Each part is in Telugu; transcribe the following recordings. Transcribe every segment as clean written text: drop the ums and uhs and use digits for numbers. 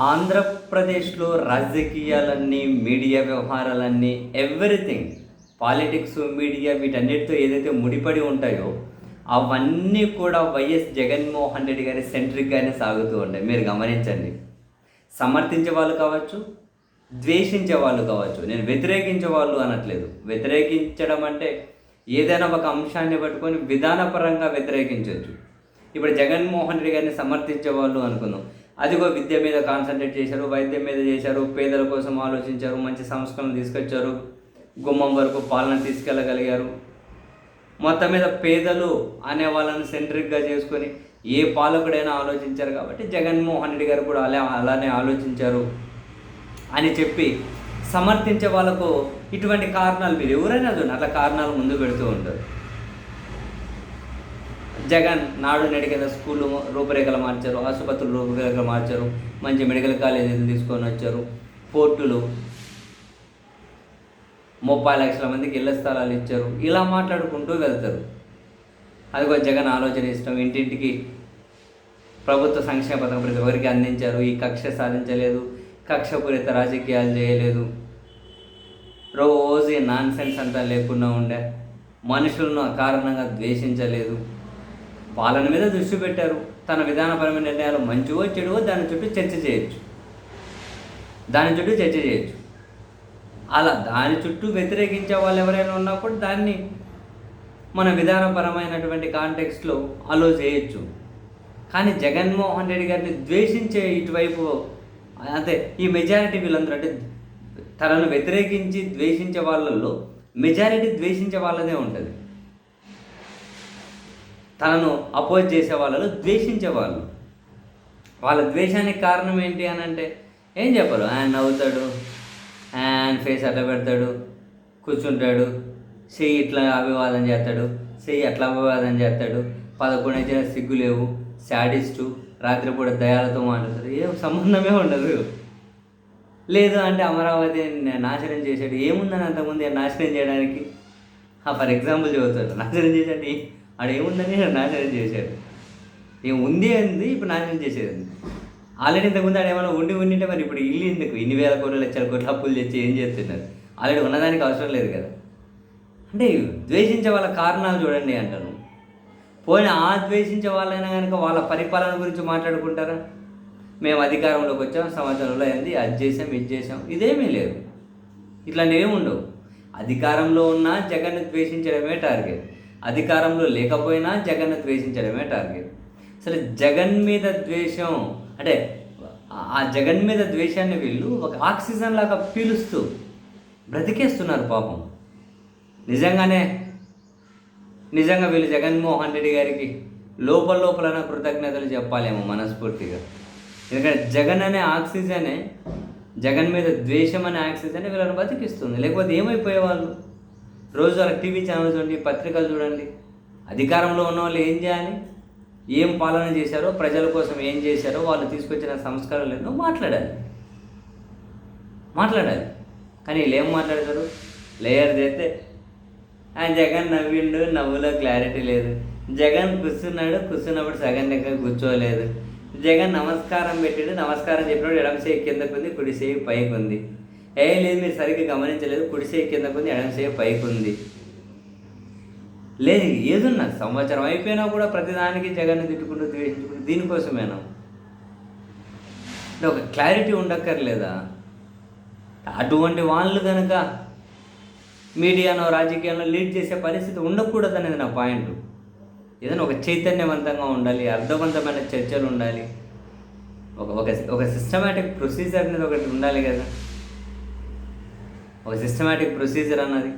ఆంధ్రప్రదేశ్లో రాజకీయాలన్నీ, మీడియా వ్యవహారాలన్నీ, ఎవ్రీథింగ్, పాలిటిక్స్, మీడియా వీటన్నిటితో ఏదైతే ముడిపడి ఉంటాయో అవన్నీ కూడా వైఎస్ జగన్మోహన్ రెడ్డి గారి సెంట్రిక్గానే సాగుతూ ఉంటాయి. మీరు గమనించండి. సమర్థించే వాళ్ళు కావచ్చు, ద్వేషించే వాళ్ళు కావచ్చు. నేను వ్యతిరేకించే వాళ్ళు అనట్లేదు. వ్యతిరేకించడం అంటే ఏదైనా ఒక అంశాన్ని పట్టుకొని విధానపరంగా వ్యతిరేకించవచ్చు. ఇప్పుడు జగన్మోహన్ రెడ్డి గారిని సమర్థించే వాళ్ళు అనుకుందాం. అదిగో విద్య మీద కాన్సన్ట్రేట్ చేశారు, వైద్యం మీద చేశారు, పేదల కోసం ఆలోచించారు, మంచి సంస్కరణలు తీసుకొచ్చారు, గుమ్మం వరకు పాలన తీసుకెళ్ళగలిగారు. మొత్తం మీద పేదలు అనే వాళ్ళని సెంట్రిక్గా చేసుకొని ఏ పాలకుడైనా ఆలోచించారు కాబట్టి జగన్మోహన్ రెడ్డి గారు కూడా అలానే ఆలోచించారు అని చెప్పి సమర్థించే వాళ్ళకు ఇటువంటి కారణాలు, మీరు ఎవరైనా చూడండి, అట్లా కారణాలు ముందు పెడుతూ ఉంటారు. జగన్ నాడు నేడు కింద స్కూళ్ళు రూపురేఖలు మార్చారు, ఆసుపత్రులు రూపురేఖలు మార్చారు, మంచి మెడికల్ కాలేజీలు తీసుకొని వచ్చారు, పోర్టులు 30 లక్షల మందికి ఇళ్ల స్థలాలు ఇచ్చారు. ఇలా మాట్లాడుకుంటూ వెళ్తారు. అదిగో జగన్ ఆలోచన ఇష్టం, ఇంటింటికి ప్రభుత్వ సంక్షేమ పథకం ప్రతి ఒక్కరికి అందించారు, ఈ కక్ష సాధించలేదు, కక్షపూరిత రాజకీయాలు చేయలేదు, రోజు నాన్ సెన్స్ అంతా లేకుండా ఉండే, మనుషులను అకారణంగా ద్వేషించలేదు, పాలన మీద దృష్టి పెట్టారు. తన విధానపరమైన నిర్ణయాలు మంచివో చెడువో దాని చుట్టూ చర్చ చేయొచ్చు. అలా దాని చుట్టూ వ్యతిరేకించే వాళ్ళు ఎవరైనా ఉన్నా కూడా దాన్ని మన విధానపరమైనటువంటి కాంటెక్స్ట్లో అలో చేయొచ్చు. కానీ జగన్మోహన్ రెడ్డి గారిని ద్వేషించే ఇటువైపు అంటే ఈ మెజారిటీ వీళ్ళందరూ, అంటే తనను వ్యతిరేకించి ద్వేషించే వాళ్ళల్లో మెజారిటీ ద్వేషించే వాళ్ళదే ఉంటుంది. తనను అపోజ్ చేసే వాళ్ళలో ద్వేషించేవాళ్ళు. వాళ్ళ ద్వేషానికి కారణం ఏంటి అని అంటే ఏం చెప్పరు. ఆయన నవ్వుతాడు, ఆయన ఫేస్ అట్లా పెడతాడు, కూర్చుంటాడు, చెయ్యి ఇట్లా అభివాదం చేస్తాడు, చెయ్యి అట్లా అభివాదం చేస్తాడు, 11 ఇచ్చిన సిగ్గు లేవు, శాడిస్టు, రాత్రిపూట దయాలతో మాట్లాడతాడు, ఏం సంబంధమే ఉండదు. లేదు అంటే అమరావతి నాశనం చేశాడు, ఏముందని అంతకుముందు నాశనం చేయడానికి? ఫర్ ఎగ్జాంపుల్ చెబుతాడు, నాశనం చేశాడు, ఆడ ఏముందని నాశనం చేశాడు, ఏముంది అంది ఇప్పుడు నాశనం చేసేది. ఆల్రెడీ ఇంతకుముందు ఆడ ఏమైనా ఉండింటే మరి ఇప్పుడు ఇల్లు ఎందుకు? ఇన్ని వేల కోట్లు, లక్షల కోట్లు అప్పులు తెచ్చి ఏం చేస్తున్నారు? ఆల్రెడీ ఉన్నదానికి అవసరం లేదు కదా. అంటే ద్వేషించే వాళ్ళ కారణాలు చూడండి అంటాను. పోయిన ఆ ద్వేషించే వాళ్ళైనా కనుక వాళ్ళ పరిపాలన గురించి మాట్లాడుకుంటారా? మేము అధికారంలోకి వచ్చాం, సంవత్సరంలో అయింది, అది చేసాం, ఇది చేసాం, ఇదేమీ లేదు. ఇట్లాంటివి ఏమి ఉండవు. అధికారంలో ఉన్నా జగన్ను ద్వేషించడమే టార్గెట్, అధికారంలో లేకపోయినా జగన్ను ద్వేషించడమే టార్గెట్. అసలు జగన్ మీద ద్వేషం అంటే ఆ జగన్ మీద ద్వేషాన్ని వీళ్ళు ఒక ఆక్సిజన్ లాగా పీలుస్తూ బ్రతికేస్తున్నారు పాపం. నిజంగా వీళ్ళు జగన్మోహన్ రెడ్డి గారికి లోపల కృతజ్ఞతలు చెప్పాలేమో మనస్ఫూర్తిగా. ఎందుకంటే జగన్ అనే ఆక్సిజనే, జగన్ మీద ద్వేషం అనే ఆక్సిజనే వీళ్ళని బతికిస్తుంది. లేకపోతే ఏమైపోయేవాళ్ళు? రోజు వాళ్ళ టీవీ ఛానల్ చూడండి, పత్రికలు చూడండి, అధికారంలో ఉన్న వాళ్ళు ఏం చేయాలి, ఏం పాలన చేశారో, ప్రజల కోసం ఏం చేశారో, వాళ్ళు తీసుకొచ్చిన సంస్కారాలు ఎన్నో మాట్లాడాలి. కానీ వీళ్ళు ఏం మాట్లాడతారు? లేయర్ చేస్తే జగన్ నవ్విండు, నవ్వులో క్లారిటీ లేదు, జగన్ కూర్చున్నప్పుడు సగం దగ్గర కూర్చోలేదు, జగన్ నమస్కారం పెట్టాడు, నమస్కారం చెప్పినప్పుడు ఎడమ చేయి కిందకు ఉంది, కుడి చేయి పైకి ఉంది, లేదు మీరు సరిగ్గా గమనించలేదు, కుడి చేయి కిందకు ఉంది, ఎడమ చేయి పైకి ఉంది. లేదు ఏదున్నా సంవత్సరం అయిపోయినా కూడా ప్రతిదానికి జగన్ తిట్టుకుంటూ ద్వేషించుకుంటూ దీనికోసమేనా? అంటే ఒక క్లారిటీ ఉండక్కర్లేదా? అటువంటి వాళ్ళు కనుక మీడియానో రాజకీయాల్లో లీడ్ చేసే పరిస్థితి ఉండకూడదు అనేది నా పాయింట్. ఏదైనా ఒక చైతన్యవంతంగా ఉండాలి, అర్థవంతమైన చర్చలు ఉండాలి, ఒక సిస్టమేటిక్ ప్రొసీజర్ అనేది ఒకటి ఉండాలి కదా, ఒక సిస్టమేటిక్ ప్రొసీజర్ అన్నది.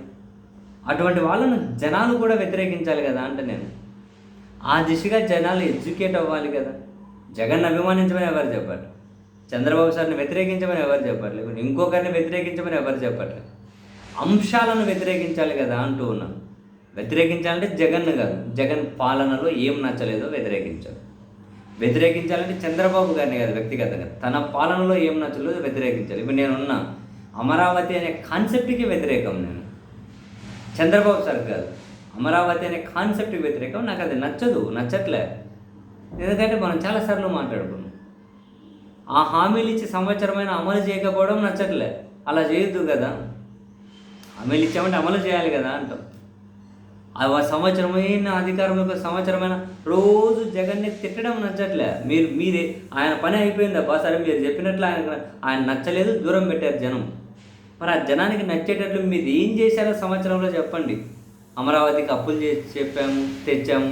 అటువంటి వాళ్ళను జనాలు కూడా వ్యతిరేకించాలి కదా. అంటే నేను ఆ దిశగా జనాలు ఎడ్యుకేట్ అవ్వాలి కదా. జగన్ అభిమానించమని ఎవరు చెప్పారు? చంద్రబాబు సార్ని వ్యతిరేకించమని ఎవరు చెప్పారు? లేకుంటే ఇంకొకరిని వ్యతిరేకించమని ఎవరు చెప్పట్లేదు. అంశాలను వ్యతిరేకించాలి కదా అంటూ ఉన్నాను. వ్యతిరేకించాలంటే జగన్ను కాదు, జగన్ పాలనలో ఏం నచ్చలేదో వ్యతిరేకించాలంటే చంద్రబాబు గారిని కాదు, వ్యక్తిగతంగా తన పాలనలో ఏం నచ్చలేదో వ్యతిరేకించాలి. ఇప్పుడు నేనున్న అమరావతి అనే కాన్సెప్ట్కి వ్యతిరేకం, నేను చంద్రబాబు సార్ కాదు, అమరావతి అనే కాన్సెప్ట్కి వ్యతిరేకం. నాకు అది నచ్చట్లే. ఎందుకంటే మనం చాలాసార్లు మాట్లాడుకున్నాం, ఆ హామీలు ఇచ్చి సంవత్సరమైన అమలు చేయకపోవడం నచ్చట్లే. అలా చేయొద్దు కదా. హామీలు ఇచ్చామంటే అమలు చేయాలి కదా అంటాం. ఆ సంవత్సరమైన అధికారంలోకి సంవత్సరమైన రోజు జగన్ని తిట్టడం నచ్చట్లే. మీరే ఆయన పని అయిపోయిందబ్బా, సరే మీరు చెప్పినట్లు ఆయన నచ్చలేదు, దూరం పెట్టారు జనం. మరి ఆ జనానికి నచ్చేటట్లు మీరు ఏం చేశారో సంవత్సరంలో చెప్పండి. అమరావతికి అప్పులు చేసి చెప్పాము, తెచ్చాము,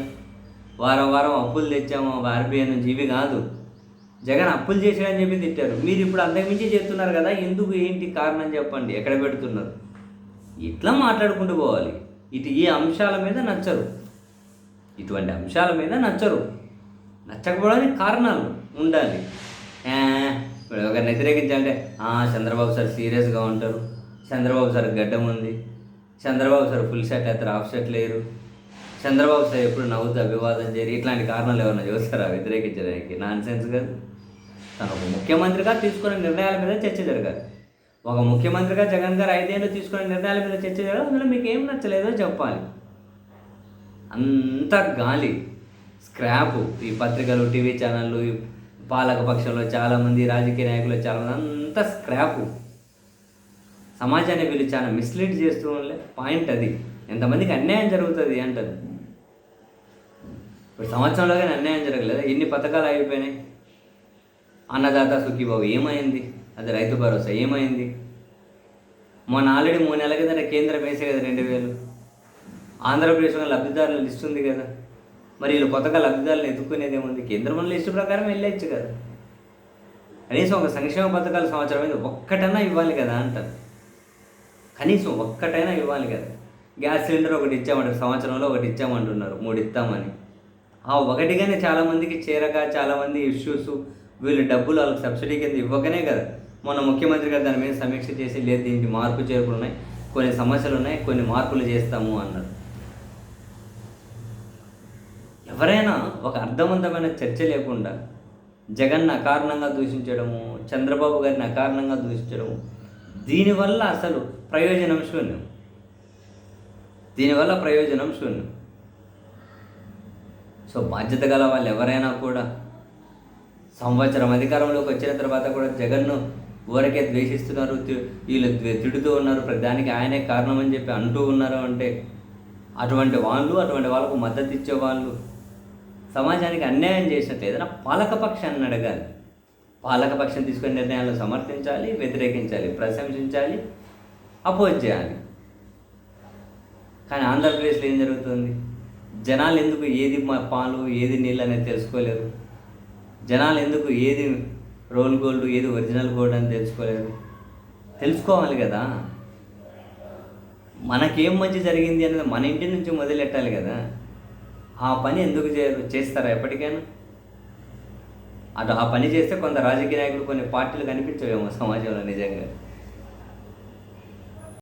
వారం వారం అప్పులు తెచ్చాము ఆర్బీఐ నుంచి, ఇవి కాదు. జగన్ అప్పులు చేశాడని చెప్పి తిట్టారు. మీరు ఇప్పుడు అంతకుమించి చెప్తున్నారు కదా, ఎందుకు ఏంటి కారణం చెప్పండి, ఎక్కడ పెడుతున్నారు? ఇట్లా మాట్లాడుకుంటూ పోవాలి. ఈ అంశాల మీద నచ్చరు, ఇటువంటి అంశాల మీద నచ్చరు. నచ్చకపోవడానికి కారణాలు ఉండాలి. ఒకరిని వ్యతిరేకించాలంటే చంద్రబాబు సార్ సీరియస్గా ఉంటారు, చంద్రబాబు సార్ గడ్డం ఉంది, చంద్రబాబు సార్ ఫుల్ షర్ట్ వేస్తారు, హాఫ్ షర్ట్ లేరు, చంద్రబాబు సార్ ఎప్పుడు నవ్వుతూ అభివాదం చేయరు. ఇట్లాంటి కారణాలు ఏమన్నా చూస్తారా వ్యతిరేకించడానికి? నాన్ సెన్స్ కాదు. తను ఒక ముఖ్యమంత్రిగా తీసుకునే నిర్ణయాల మీద చర్చ జరగాలి. ఒక ముఖ్యమంత్రిగా జగన్ గారు 5 ఏళ్ళు తీసుకునే నిర్ణయాల మీద చర్చ జరగాలి. అందులో మీకు ఏం నచ్చలేదో చెప్పాలి. అంత గాలి, స్క్రాపు ఈ పత్రికలు, టీవీ ఛానళ్ళు, పాలక పక్షంలో చాలామంది, రాజకీయ నాయకులు చాలామంది, అంతా స్క్రాపు. సమాజాన్ని వీళ్ళు చాలా మిస్లీడ్ చేస్తూ ఉండే పాయింట్ అది. ఎంతమందికి అన్యాయం జరుగుతుంది అంటారు. ఇప్పుడు సంవత్సరంలో కానీ అన్యాయం జరగలేదు. ఎన్ని పథకాలు అయిపోయినాయి. అన్నదాత సుఖీబాబు ఏమైంది? అది రైతు భరోసా ఏమైంది? మొన్న ఆల్రెడీ 3 నెలల కింద కేంద్రం వేసే కదా 2000. ఆంధ్రప్రదేశ్లో లబ్ధిదారుల లిస్ట్ ఉంది కదా. మరి వీళ్ళు కొత్తగా లబ్ధిదారులను ఎదుర్కొనేది ఏముంది? కేంద్రం లిస్టు ప్రకారం వెళ్ళచ్చు కదా. కనీసం ఒక సంక్షేమ పథకాలు సంవత్సరం మీద ఒక్కటైనా ఇవ్వాలి కదా అంటారు. కనీసం ఒక్కటైనా ఇవ్వాలి కదా. గ్యాస్ సిలిండర్ ఒకటి ఇచ్చామంటారు, సంవత్సరంలో ఒకటి ఇచ్చామంటున్నారు, 3 ఇస్తామని. ఆ ఒకటిగానే చాలామందికి చేరక, చాలామంది ఇష్యూస్, వీళ్ళు డబ్బులు వాళ్ళకి సబ్సిడీ కింద ఇవ్వకనే కదా మొన్న ముఖ్యమంత్రి గారు దాని మీద సమీక్ష చేసి, లేదు దీనికి మార్పు చేర్పులు ఉన్నాయి, కొన్ని సమస్యలు ఉన్నాయి, కొన్ని మార్పులు చేస్తాము అన్నారు. ఎవరైనా ఒక అర్థవంతమైన చర్చ లేకుండా జగన్ అకారణంగా దూషించడము, చంద్రబాబు గారిని అకారణంగా దూషించడము, దీనివల్ల అసలు ప్రయోజనం శూన్యం. సో బాధ్యత గల వాళ్ళు ఎవరైనా కూడా సంవత్సరం అధికారంలోకి వచ్చిన తర్వాత కూడా జగన్ను ఊరకే ద్వేషిస్తున్నారు, వీళ్ళు తిడుతూ ఉన్నారు, ప్రతిదానికి ఆయనే కారణం అని చెప్పి అంటూ ఉన్నారు అంటే, అటువంటి వాళ్ళకు మద్దతు ఇచ్చే వాళ్ళు సమాజానికి అన్యాయం చేసినట్టు ఏదైనా పాలకపక్షాన్ని అడగాలి. పాలకపక్షం తీసుకునే నిర్ణయాలను సమర్థించాలి, వ్యతిరేకించాలి, ప్రశంసించాలి, అపోజ్ చేయాలి. కానీ ఆంధ్రప్రదేశ్లో ఏం జరుగుతుంది? జనాలు ఎందుకు ఏది పాలు ఏది నీళ్ళు అనేది తెలుసుకోలేరు. జనాలు ఎందుకు ఏది రోల్ గోల్డ్ ఏది ఒరిజినల్ గోల్డ్ అని తెలుసుకోవాలి కదా. మనకేం మంచి జరిగింది అనేది మన ఇంటి నుంచి మొదలెట్టాలి కదా. ఆ పని ఎందుకు చేస్తారా ఎప్పటికైనా? ఆ పని చేస్తే కొంత రాజకీయ నాయకులు, కొన్ని పార్టీలు కనిపించవేమో సమాజంలో నిజంగా.